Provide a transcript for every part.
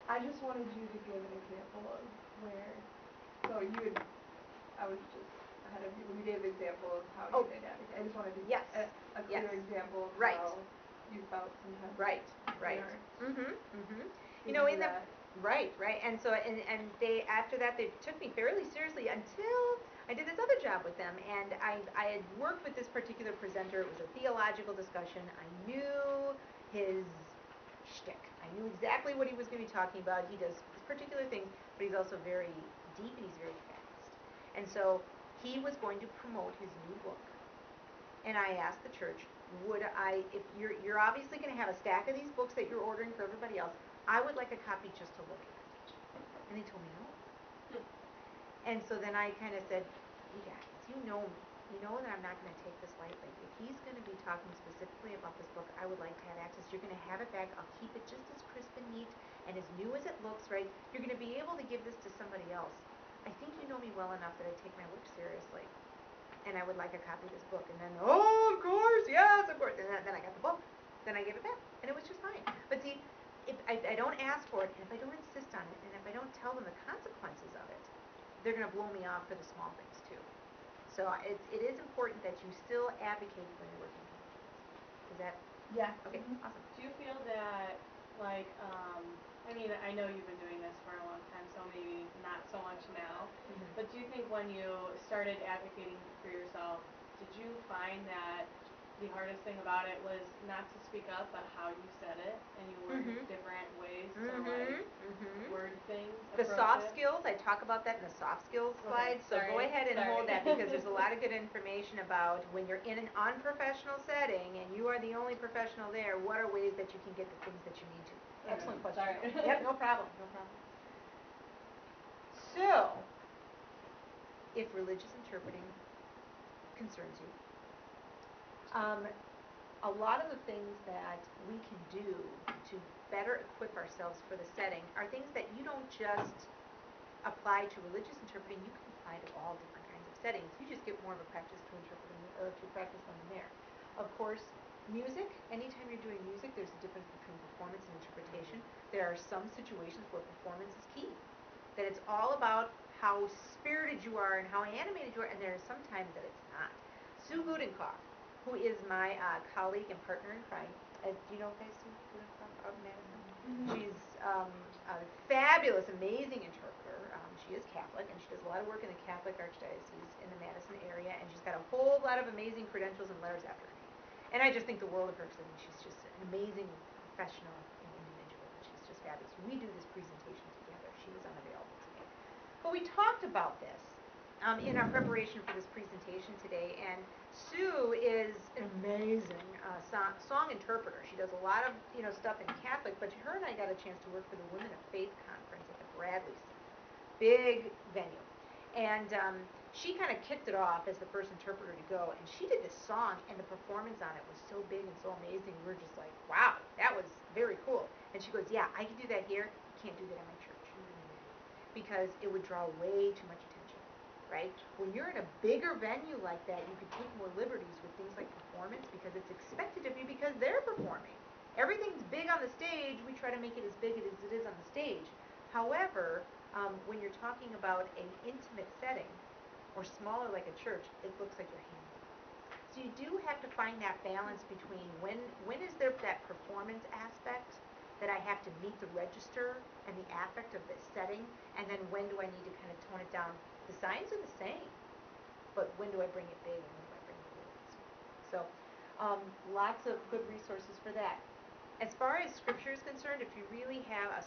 I just wanted you to give an example of where, so you had, I was just ahead of you when you gave the example of how you did advocate. I just wanted to Yes. a clear example of Right. how you felt sometimes. Right. You know, in the right, and so and they after that they took me fairly seriously until I did this other job with them, and I had worked with this particular presenter. It was a theological discussion. I knew his shtick. I knew exactly what he was going to be talking about. He does particular things, but he's also very deep and he's very fast. And so he was going to promote his new book. And I asked the church, would I, if you're obviously going to have a stack of these books that you're ordering for everybody else, I would like a copy just to look at. And they told me no. And so then I kind of said, you guys, you know me. You know that I'm not going to take this lightly. If he's going to be talking specifically about this book, I would like to have access. You're going to have it back. I'll keep it just as crisp and neat and as new as it looks, right? You're going to be able to give this to somebody else. I think you know me well enough that I take my work seriously. And I would like a copy of this book. And then, oh, of course, yes, of course. And then I got the book. Then I gave it back. And it was just fine. But see, if I don't ask for it, and if I don't insist on it, and if I don't tell them the consequences of it, they're going to blow me off for the small things too. So it is important that you still advocate when you're working with kids. Is that? Yeah. Okay, awesome. Do you feel that, like, I mean, I know you've been doing this for a long time, so maybe not so much now, but do you think when you started advocating for yourself, did you find that the hardest thing about it was not to speak up, but how you said it, and you learned different ways to, like, word things, the soft skills, I talk about that in the soft skills slide, so go ahead and hold that because there's a lot of good information about when you're in an unprofessional setting and you are the only professional there, what are ways that you can get the things that you need to. Excellent question. Sorry. Yep, no problem. So, if religious interpreting concerns you, a lot of the things that we can do to better equip ourselves for the setting are things that you don't just apply to religious interpreting, you can apply to all different kinds of settings. You just get more of a practice to interpret them, or to practice them in there. Of course, music, anytime you're doing music, there's a difference between performance and interpretation. There are some situations where performance is key. That it's all about how spirited you are and how animated you are, and there are some times that it's not. Sue Gudenkoff, who is my colleague and partner in crime. Do you know guys Sue Gudenkoff out in Madison? She's a fabulous, amazing interpreter. She is Catholic, and she does a lot of work in the Catholic Archdiocese in the Madison area, and she's got a whole lot of amazing credentials and letters after her name. And I just think the world of her, because I mean, she's just an amazing professional and individual, and she's just fabulous. We do this presentation together. She was unavailable today. But we talked about this in our preparation for this presentation today, and Sue is an amazing song interpreter. She does a lot of stuff in Catholic, but her and I got a chance to work for the Women of Faith Conference at the Bradley Center, big venue, and she kind of kicked it off as the first interpreter to go, and she did this song, and the performance on it was so big and so amazing. We were just like, wow, that was very cool. And she goes, yeah, I can do that here. You can't do that at my church because it would draw way too much attention. Right? When you're in a bigger venue like that, you can take more liberties with things like performance because it's expected of you because they're performing. Everything's big on the stage. We try to make it as big as it is on the stage. However, when you're talking about an intimate setting or smaller like a church, it looks like you're handling. So you do have to find that balance between when is there that performance aspect that I have to meet the register and the affect of this setting, and then when do I need to kind of tone it down? The signs are the same, but when do I bring it big and when do I bring it little? So lots of good resources for that. As far as scripture is concerned, if you really have a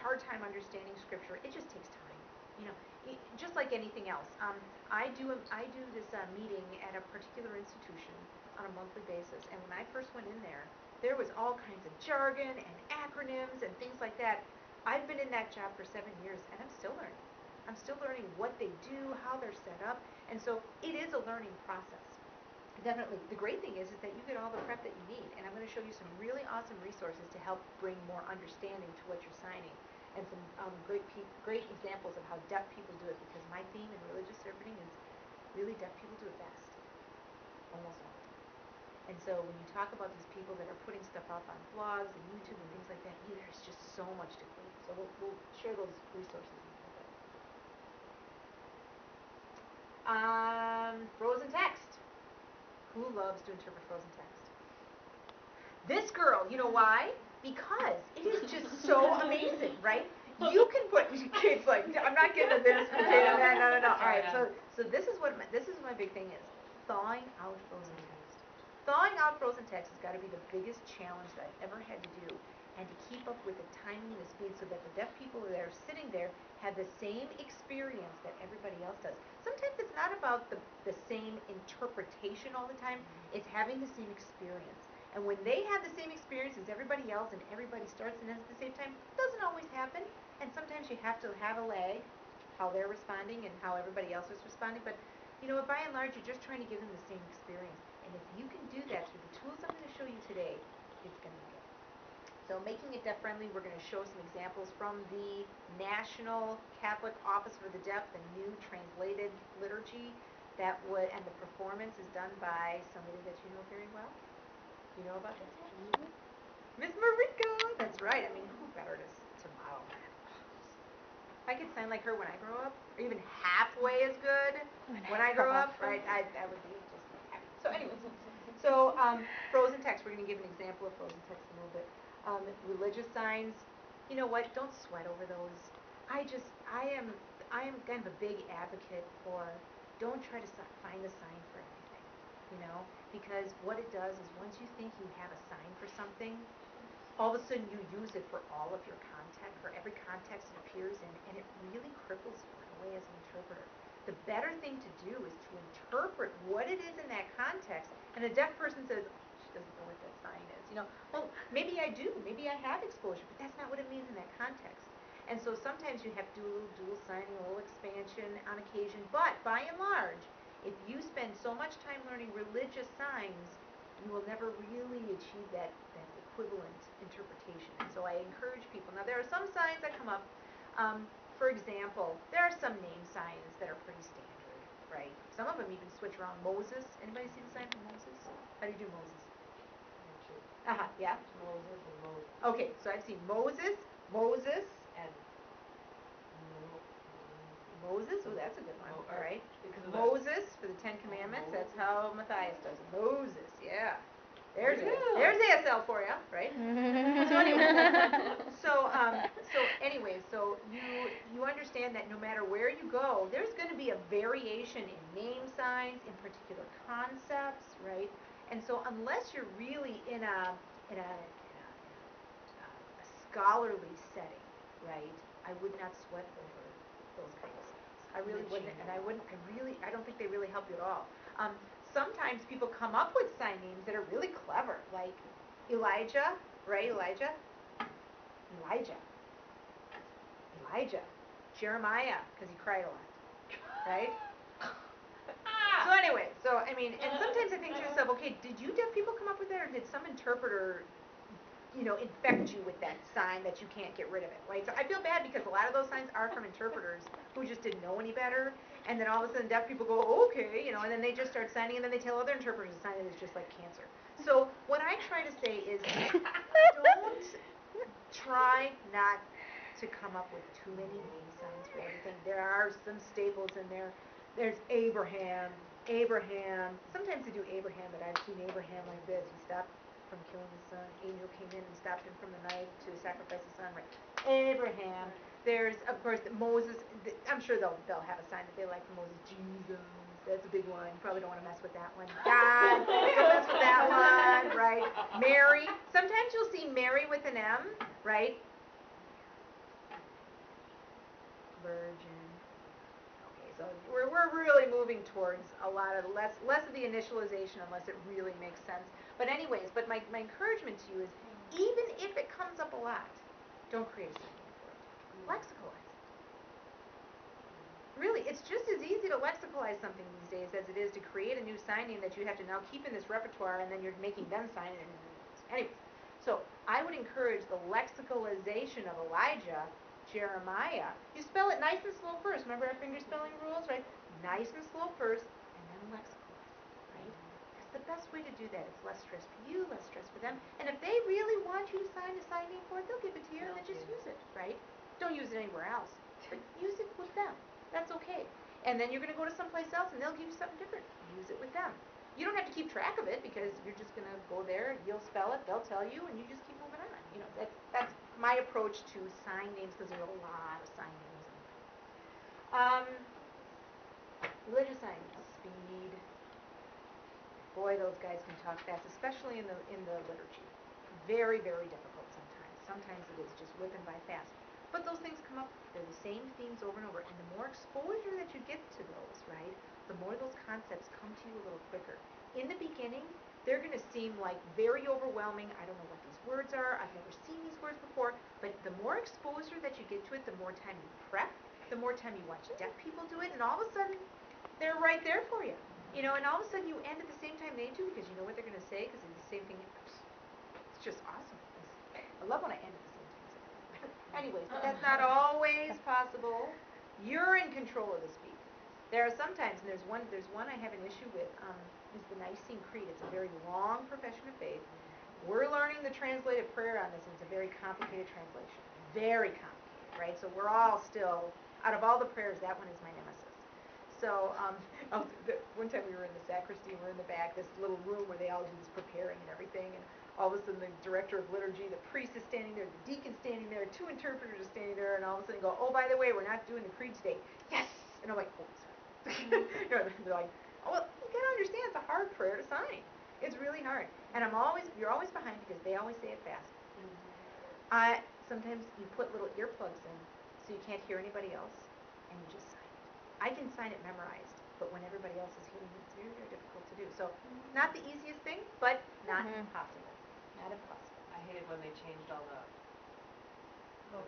hard time understanding scripture, it just takes time. Just like anything else. I do this meeting at a particular institution on a monthly basis, and when I first went in there was all kinds of jargon and acronyms and things like that. I've been in that job for 7 years, and I'm still learning. I'm still learning what they do, how they're set up, and so it is a learning process. Definitely. The great thing is that you get all the prep that you need, and I'm going to show you some really awesome resources to help bring more understanding to what you're signing, and some great examples of how deaf people do it, because my theme in religious interpreting is really deaf people do it best, almost all the time. And so when you talk about these people that are putting stuff up on blogs and YouTube and things like that, there's just so much to glean. So we'll share those resources in a little bit. Frozen text. Who loves to interpret frozen text? This girl, you know why? Because it is just so amazing, right? You can put kids like I'm not getting to this potato man. No. All right, so this is what my big thing is. Thawing out frozen text. Thawing out frozen text has got to be the biggest challenge that I've ever had to do, and to keep up with the timing and the speed so that the deaf people that are sitting there have the same experience that everybody else does. Sometimes it's not about the same interpretation all the time. It's having the same experience. And when they have the same experience as everybody else and everybody starts and ends at the same time, it doesn't always happen. And sometimes you have to have a lag, how they're responding and how everybody else is responding. But, by and large, you're just trying to give them the same experience. And if you can do that through the tools I'm going to show you today, it's going to be good. So making it deaf-friendly, we're going to show some examples from the National Catholic Office for the Deaf, the new translated liturgy and the performance is done by somebody that you know very well. You know about this one? Miss Marika! That's right. I mean, who better to model that? If I could sign like her when I grow up, or even halfway as good when I grow up, right, I would be just happy. So anyways, frozen text, we're going to give an example of frozen text in a little bit. Religious signs, you know what, don't sweat over those. I am kind of a big advocate for don't try to find a sign for everything, because what it does is once you think you have a sign for something, all of a sudden you use it for all of your context, for every context it appears in, and it really cripples you in a way as an interpreter. The better thing to do is to interpret what it is in that context, and a deaf person says, she doesn't know what that sign is. Well, maybe I do, maybe I have exposure, but that's not what it means in that context. And so sometimes you have to do a little dual signing, a little expansion on occasion, but by and large, if you spend so much time learning religious signs, you will never really achieve that equivalent interpretation. And so I encourage people. Now, there are some signs that come up. For example, there are some name signs that are pretty standard, right? Some of them even switch around. Moses. Anybody see the sign for Moses? How do you do Moses? Yeah? Moses and Moses. Okay, so I've seen Moses, And Moses. Oh, that's a good one. All right. because of Moses for the Ten Commandments. That's how Matthias does it. Moses. Yeah. There's ASL for you, right? So anyway, so you understand that no matter where you go, there's going to be a variation in name signs, in particular concepts, right? And so unless you're really in a scholarly setting, right, I would not sweat over those kinds of signs. I really wouldn't, and I don't think they really help you at all. Sometimes people come up with sign names that are really clever, like Elijah, right? Elijah. Jeremiah, because he cried a lot, right? So anyway, and sometimes I think to yourself, okay, did you deaf people come up with that, or did some interpreter, infect you with that sign that you can't get rid of it, right? So I feel bad because a lot of those signs are from interpreters who just didn't know any better, and then all of a sudden deaf people go, okay, and then they just start signing, and then they tell other interpreters to sign it is just like cancer. So what I try to say is, don't try not to come up with too many name signs for everything. There are some staples in there. There's Abraham. Sometimes they do Abraham, but I've seen Abraham like this. He stopped from killing his son. Angel came in and stopped him from the knife to sacrifice his son. Right? Abraham. There's, of course, Moses. I'm sure they'll have a sign that they like for Moses. Jesus. That's a big one. You probably don't want to mess with that one. God. Don't mess with that one. Right? Mary. Sometimes you'll see Mary with an M. Right? Virgin. Okay, so we're really moving towards a lot of less of the initialization unless it really makes sense. But anyways, my encouragement to you is even if it comes up a lot, don't create a sign name for it. Lexicalize it. Really, it's just as easy to lexicalize something these days as it is to create a new sign name that you have to now keep in this repertoire, and then you're making them sign it. Anyways, so I would encourage the lexicalization of Elijah. Jeremiah. You spell it nice and slow first. Remember our finger spelling rules, right? Nice and slow first, and then lexicalize, right? That's the best way to do that. It's less stress for you, less stress for them. And if they really want you to sign a sign name for it, they'll give it to you and then just use it, right? don't use it anywhere else, but use it with them. That's okay. And then you're going to go to someplace else and they'll give you something different. Use it with them. You don't have to keep track of it because you're just going to go there, you'll spell it, they'll tell you, and you just keep moving on. You know, that's my approach to sign names because there's a lot of sign names. Religious signs, speed. Boy, those guys can talk fast, especially in the liturgy. Very, very difficult sometimes. Sometimes it is just whipping by fast. But those things come up, they're the same themes over and over, and the more exposure that you get to those, right, the more those concepts come to you a little quicker. In the beginning, they're going to seem like very overwhelming. I don't know what these words are. I've never seen these words before. But the more exposure that you get to it, the more time you prep, the more time you watch deaf people do it, and all of a sudden, they're right there for you. You know, and all of a sudden you end at the same time they do because you know what they're going to say because it's the same thing. It's just awesome. I love when I end at the same time. Anyways, but that's not always possible. You're in control of the speed. There are sometimes, and there's one I have an issue with, is the Nicene Creed. It's a very long profession of faith. We're learning the translated prayer on this, and it's a very complicated translation. Very complicated, right? So we're all still, out of all the prayers, that one is my nemesis. So one time we were in the sacristy, we're in the back, this little room where they all do this preparing and everything, and all of a sudden the director of liturgy, the priest is standing there, the deacon's standing there, 2 interpreters are standing there, and all of a sudden go, oh, by the way, we're not doing the creed today. Yes! And I'm like, oh, sorry. You know, they're like, oh, well, you gotta understand, it's a hard prayer to sign. It's really hard. And you're always behind because they always say it fast. Sometimes you put little earplugs in so you can't hear anybody else, and you just sign it. I can sign it memorized, but when everybody else is hearing it, it's very, very difficult to do. So, not the easiest thing, but not impossible. Not impossible. I hated when they changed all the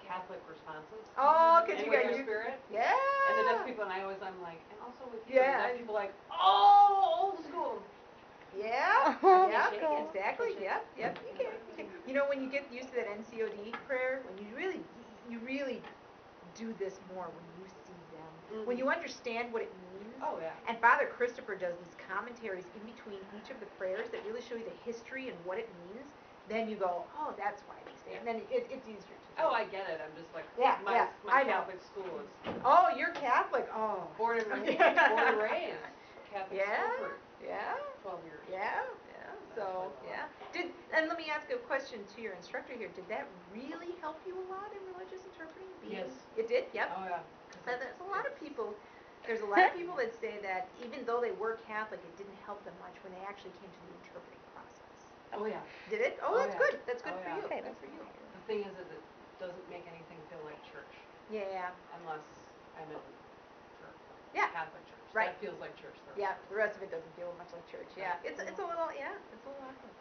Catholic responses. Oh, because and you with got your spirit. Yeah. And the deaf people, and I'm like, and also with you. Yeah. And the deaf people like, oh, old school. Yeah. Yeah. Yeah. Exactly. Yep. Yep. You can. You know, when you get used to that NCOD prayer, when you really do this more when you see them, when you understand what it means. Oh yeah. And Father Christopher does these commentaries in between each of the prayers that really show you the history and what it means. Then you go, oh, that's why they say it. And then it's easier to do. Oh, I get it. I'm just like, Yeah, my I know. Catholic school is Oh, you're Catholic. Oh. born and raised Catholic school for 12 years. Yeah. So, yeah. And let me ask a question to your instructor here. Did that really help you a lot in religious interpreting? Yes. It did? Yep. Oh yeah. There's a lot of people that say that even though they were Catholic, it didn't help them much when they actually came to the interpreting process. Oh yeah. Did it? Oh, that's yeah. good. That's good Oh, for yeah. you. Good for you. The thing is that it doesn't make anything feel like church Yeah. unless I'm in church. Yeah. Catholic church. Right. That feels like church. Yeah. The rest of it doesn't feel much like church. Yeah. It's a little awkward.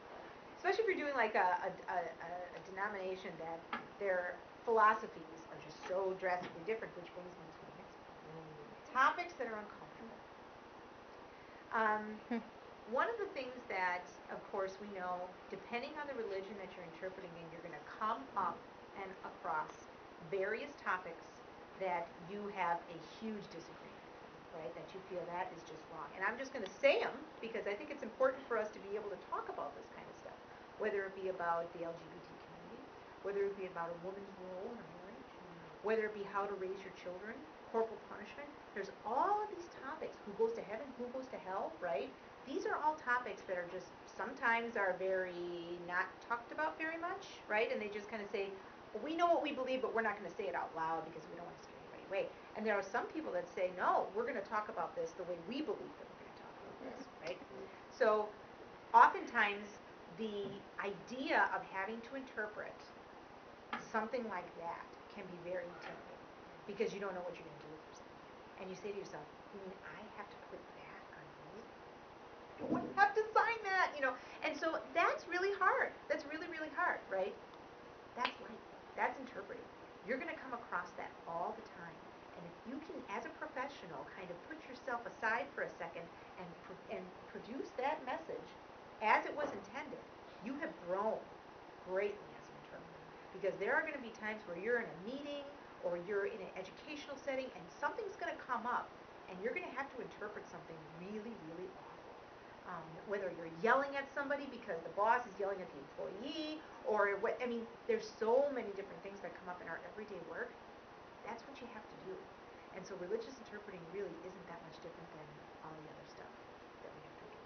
Especially if you're doing like a denomination that their philosophies are just so drastically different, which brings me to the next one. Topics that are uncomfortable. One of the things that, of course, we know, depending on the religion that you're interpreting in, you're going to come up and across various topics that you have a huge disagreement with, right? That you feel that is just wrong. And I'm just going to say them because I think it's important for us to be able to talk about this kind of stuff, whether it be about the LGBT community, whether it be about a woman's role in a marriage, whether it be how to raise your children, corporal punishment. There's all of these topics. Who goes to heaven? Who goes to hell? Right? These are all topics that are just sometimes are very not talked about very much, right? And they just kind of say, well, we know what we believe, but we're not going to say it out loud because we don't want to scare anybody away. And there are some people that say, no, we're going to talk about this the way we believe that we're going to talk about this, right? So oftentimes the idea of having to interpret something like that can be very intimidating because you don't know what you're going to do with yourself. And you say to yourself, you mean I have to put that on you? You wouldn't have to sign that, you know. And so that's really hard. That's really, really hard, right? That's life. That's interpreting. You're going to come across that all the time. And if you can, as a professional, kind of put yourself aside for a second and produce that message as it was intended, you have grown greatly as an interpreter. Because there are going to be times where you're in a meeting or you're in an educational setting and something's going to come up and you're going to have to interpret something really, really awful. Whether you're yelling at somebody because the boss is yelling at the employee, or there's so many different things that come up in our everyday work. That's what you have to do. And so religious interpreting really isn't that much different than all the other stuff that we have to do.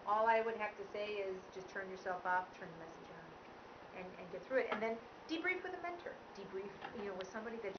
All I would have to say is just turn yourself off, turn the message on, and get through it. And then debrief with a mentor. Debrief, with somebody that